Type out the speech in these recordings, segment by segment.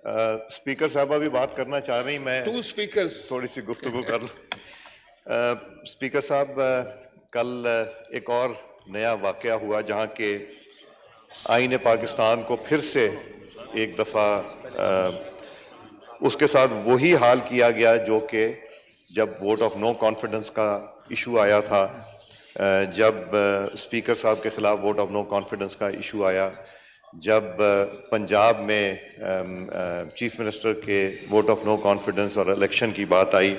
Speaker साहब अभी बात करना चाह रही, मैं टू स्पीकर्स थोड़ी सी गुफ्तगू कर लूँ। स्पीकर साहब, कल एक और नया वाक़या हुआ जहाँ के आईन पाकिस्तान को फिर से एक दफ़ा उसके साथ वही हाल किया गया जो कि जब वोट ऑफ नो कॉन्फिडेंस का इशू आया था, जब स्पीकर साहब के ख़िलाफ़ वोट ऑफ नो कॉन्फिडेंस का इशू आया, जब पंजाब में चीफ मिनिस्टर के वोट ऑफ नो कॉन्फिडेंस और इलेक्शन की बात आई।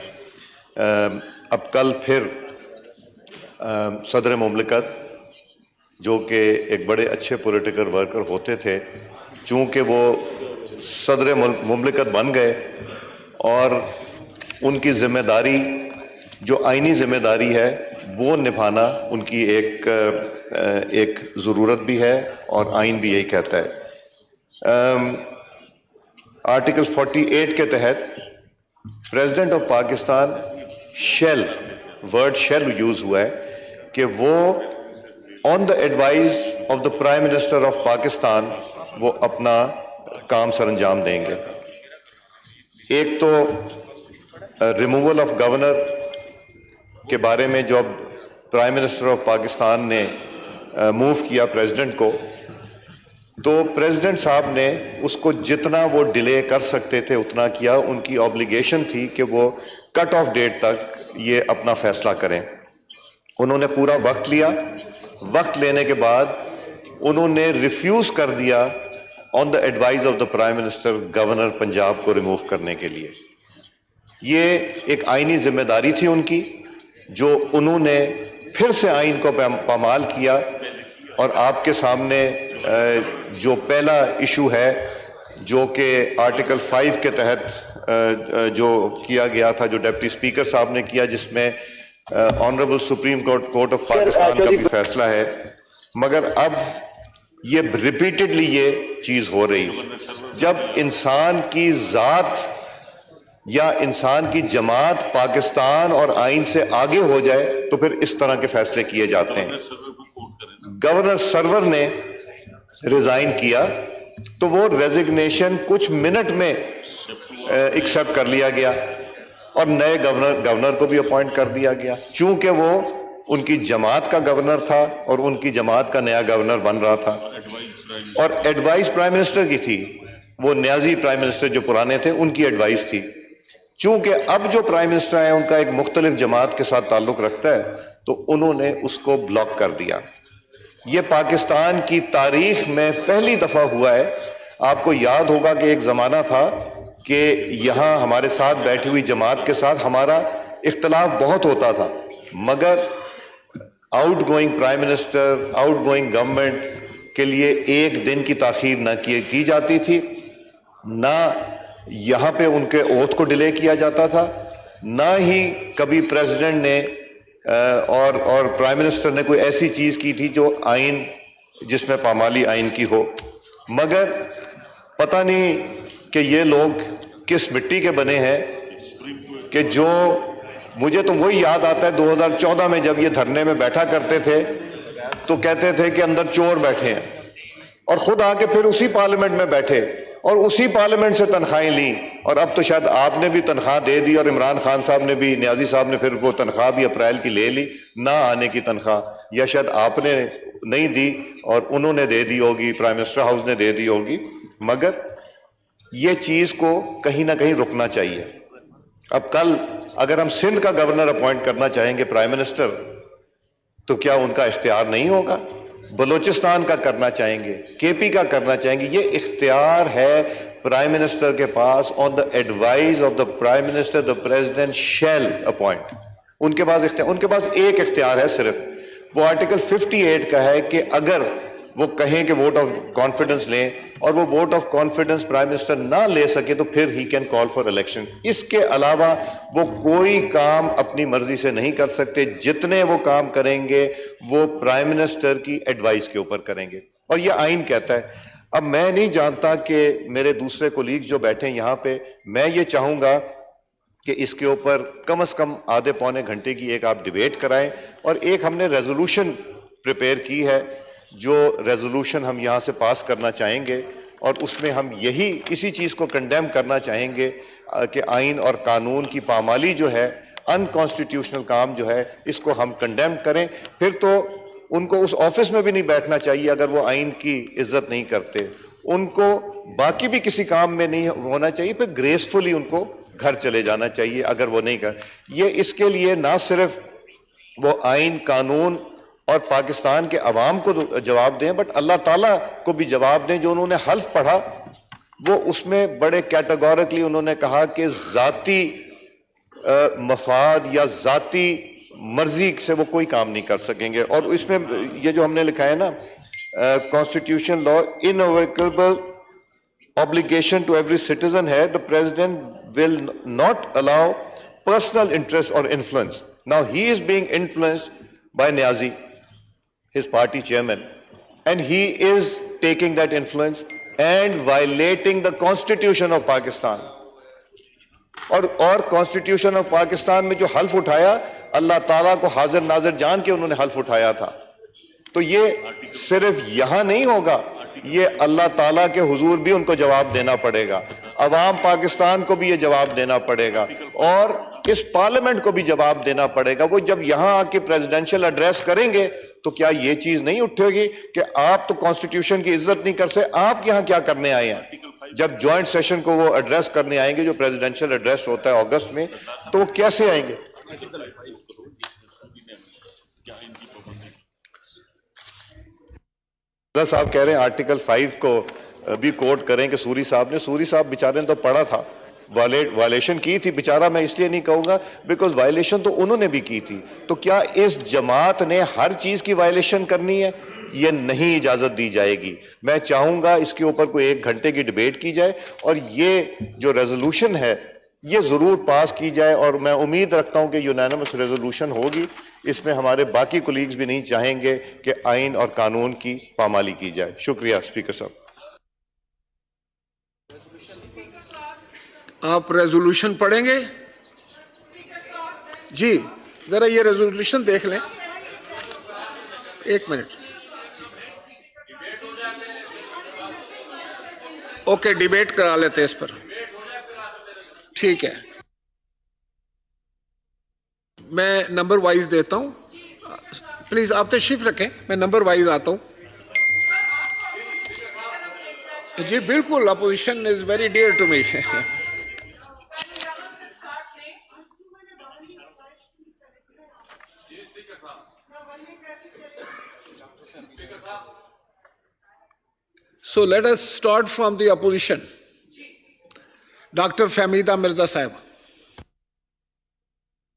अब कल फिर सदर मुमलिकत जो कि एक बड़े अच्छे पॉलिटिकल वर्कर होते थे, चूँकि वो सदर मुमलिकत बन गए और उनकी ज़िम्मेदारी जो आइनी ज़िम्मेदारी है वो निभाना उनकी एक ज़रूरत भी है और आइन भी यही कहता है। आर्टिकल 48 के तहत president of Pakistan word shall use हुआ है कि वो on the advice of the prime minister of Pakistan वो अपना काम सरअंजाम देंगे। एक तो रिमूवल ऑफ गवर्नर के बारे में जब प्राइम मिनिस्टर ऑफ पाकिस्तान ने मूव किया प्रेसिडेंट को, तो प्रेसिडेंट साहब ने उसको जितना वो डिले कर सकते थे उतना किया। उनकी ऑब्लिगेशन थी कि वो कट ऑफ डेट तक ये अपना फैसला करें। उन्होंने पूरा वक्त लिया। वक्त लेने के बाद उन्होंने रिफ्यूज़ कर दिया on the advice of the prime minister governor Punjab को रिमूव करने के लिए। ये एक आइनी जिम्मेदारी थी उनकी, जो उन्होंने फिर से आइन को पामाल किया। और आपके सामने जो पहला इशू है जो कि आर्टिकल 5 के तहत जो किया गया था, जो डिप्टी स्पीकर साहब ने किया, जिसमें honourable supreme court of Pakistan का भी फैसला है, मगर अब ये रिपीटेडली ये चीज़ हो रही। जब इंसान की ज़ात या इंसान की जमात पाकिस्तान और आइन से आगे हो जाए तो फिर इस तरह के फैसले किए जाते हैं। गवर्नर सरवर ने रिजाइन किया तो वो रेजिग्नेशन कुछ मिनट में एक्सेप्ट कर लिया गया और नए गवर्नर को भी अपॉइंट कर दिया गया। चूंकि वो उनकी जमात का गवर्नर था और उनकी जमात का नया गवर्नर बन रहा था, और एडवाइस प्राइम मिनिस्टर की थी, वो न्याजी प्राइम मिनिस्टर जो पुराने थे उनकी एडवाइस थी। चूंकि अब जो प्राइम मिनिस्टर है उनका एक मुख्तलिफ जमात के साथ ताल्लुक रखता है, तो उन्होंने उसको ब्लॉक कर दिया। ये पाकिस्तान की तारीख में पहली दफ़ा हुआ है। आपको याद होगा कि एक ज़माना था कि यहाँ हमारे साथ बैठी हुई जमात के साथ हमारा इख्तलाफ बहुत होता था, मगर out going prime minister, out going government के लिए एक दिन की ताख़ीर न की जाती थी, ना यहाँ पे उनके ओथ को डिले किया जाता था, ना ही कभी प्रेसिडेंट ने और प्राइम मिनिस्टर ने कोई ऐसी चीज़ की थी जो आइन, जिसमें पामाली आइन की हो। मगर पता नहीं कि ये लोग किस मिट्टी के बने हैं कि जो, मुझे तो वही याद आता है 2014 में जब ये धरने में बैठा करते थे तो कहते थे कि अंदर चोर बैठे हैं, और ख़ुद आके फिर उसी पार्लियामेंट में बैठे और उसी पार्लियामेंट से तनख्वाहें ली। और अब तो शायद आपने भी तनख्वाह दे दी और इमरान खान साहब ने भी, न्याजी साहब ने फिर वो तनख्वाह भी अप्रैल की ले ली, ना आने की तनख्वाह, या शायद आपने नहीं दी और उन्होंने दे दी होगी, प्राइम मिनिस्टर हाउस ने दे दी होगी। मगर ये चीज़ को कहीं ना कहीं रुकना चाहिए। अब कल अगर हम सिंध का गवर्नर अपॉइंट करना चाहेंगे प्राइम मिनिस्टर, तो क्या उनका इख्तियार नहीं होगा? बलूचिस्तान का करना चाहेंगे, केपी का करना चाहेंगे, ये इख्तियार है प्राइम मिनिस्टर के पास। On the advice of the prime minister the president shall appoint. उनके पास एक इख्तियार है सिर्फ, वो आर्टिकल 58 का है कि अगर वो कहें कि वोट ऑफ कॉन्फिडेंस लें और वो vote of confidence prime minister ना ले सके तो फिर he can call for election. इसके अलावा वो कोई काम अपनी मर्जी से नहीं कर सकते। जितने वो काम करेंगे वो प्राइम मिनिस्टर की एडवाइस के ऊपर करेंगे, और ये आइन कहता है। अब मैं नहीं जानता कि मेरे दूसरे कोलीग्स जो बैठे हैं यहाँ पे, मैं ये चाहूँगा कि इसके ऊपर कम से कम आधे पौने घंटे की एक आप डिबेट कराएं, और एक हमने रेजोल्यूशन प्रिपेयर की है, जो रेजोल्यूशन हम यहाँ से पास करना चाहेंगे। اور اس میں ہم اسی چیز کو کنڈیم کرنا چاہیں گے کہ آئین اور قانون کی پامالی جو ہے، انکانسٹیٹیوشنل کام جو ہے، اس کو ہم کنڈیم کریں. پھر تو ان کو اس آفس میں بھی نہیں بیٹھنا چاہیے اگر وہ آئین کی عزت نہیں کرتے. ان کو باقی بھی کسی کام میں نہیں ہونا چاہیے، پھر گریسفلی ان کو گھر چلے جانا چاہیے اگر وہ نہیں یہ اس کے لیے نہ صرف وہ آئین قانون اور پاکستان کے عوام کو جواب دیں، بٹ اللہ تعالیٰ کو بھی جواب دیں. جو انہوں نے حلف پڑھا وہ اس میں بڑے کیٹیگورکلی انہوں نے کہا کہ ذاتی مفاد یا ذاتی مرضی سے وہ کوئی کام نہیں کر سکیں گے. اور اس میں یہ جو ہم نے لکھا ہے نا، constitution law invocable obligation to every citizen ہے, the president will not allow personal interest or influence. Now he is being influenced by Niazi, his party chairman, and he is taking that influence and violating the constitution of Pakistan. اور constitution of Pakistan میں جو حلف اٹھایا، اللہ تعالیٰ کو حاضر ناظر جان کے انہوں نے حلف اٹھایا تھا. تو یہ صرف یہاں نہیں ہوگا، یہ اللہ تعالیٰ کے حضور بھی ان کو جواب دینا پڑے گا، عوام پاکستان کو بھی یہ جواب دینا پڑے گا، اور اس پارلیمنٹ کو بھی جواب دینا پڑے گا. وہ جب یہاں آ کے پریزیڈنشل ایڈریس کریں گے تو کیا یہ چیز نہیں اٹھے گی کہ آپ تو کانسٹیٹیوشن کی عزت نہیں کر سکتے، آپ یہاں کیا کرنے آئے ہیں؟ جب جوائنٹ سیشن کو وہ ایڈریس کرنے آئیں گے، جو پریزیڈنشل ایڈریس ہوتا ہے اگست میں، تو وہ کیسے آئیں گے؟ صاحب کہہ رہے ہیں آرٹیکل 5 کو بھی کوٹ کریں کہ سوری صاحب بیچارے نے تو پڑھا تھا، وائلیشن کی تھی بیچارہ. میں اس لیے نہیں کہوں گا بیکاز وائلیشن تو انہوں نے بھی کی تھی. تو کیا اس جماعت نے ہر چیز کی وائلیشن کرنی ہے؟ یہ نہیں اجازت دی جائے گی. میں چاہوں گا اس کے اوپر کوئی 1 گھنٹے کی ڈیبیٹ کی جائے، اور یہ جو ریزولوشن ہے یہ ضرور پاس کی جائے، اور میں امید رکھتا ہوں کہ یونانیمس ریزولوشن ہوگی. اس میں ہمارے باقی کولیگز بھی نہیں چاہیں گے کہ آئین اور قانون کی پامالی کی جائے. شکریہ اسپیکر صاحب. آپ ریزولوشن پڑھیں گے؟ جی ذرا یہ ریزولوشن دیکھ لیں. 1 منٹ. اوکے ڈیبیٹ کرا لیتے اس پر. ٹھیک ہے، میں نمبر وائز دیتا ہوں. پلیز آپ تشریف رکھیں، میں نمبر وائز آتا ہوں. جی بالکل، opposition is very dear to me. So let us start from the opposition. Dr. Fahmida Mirza Sahib.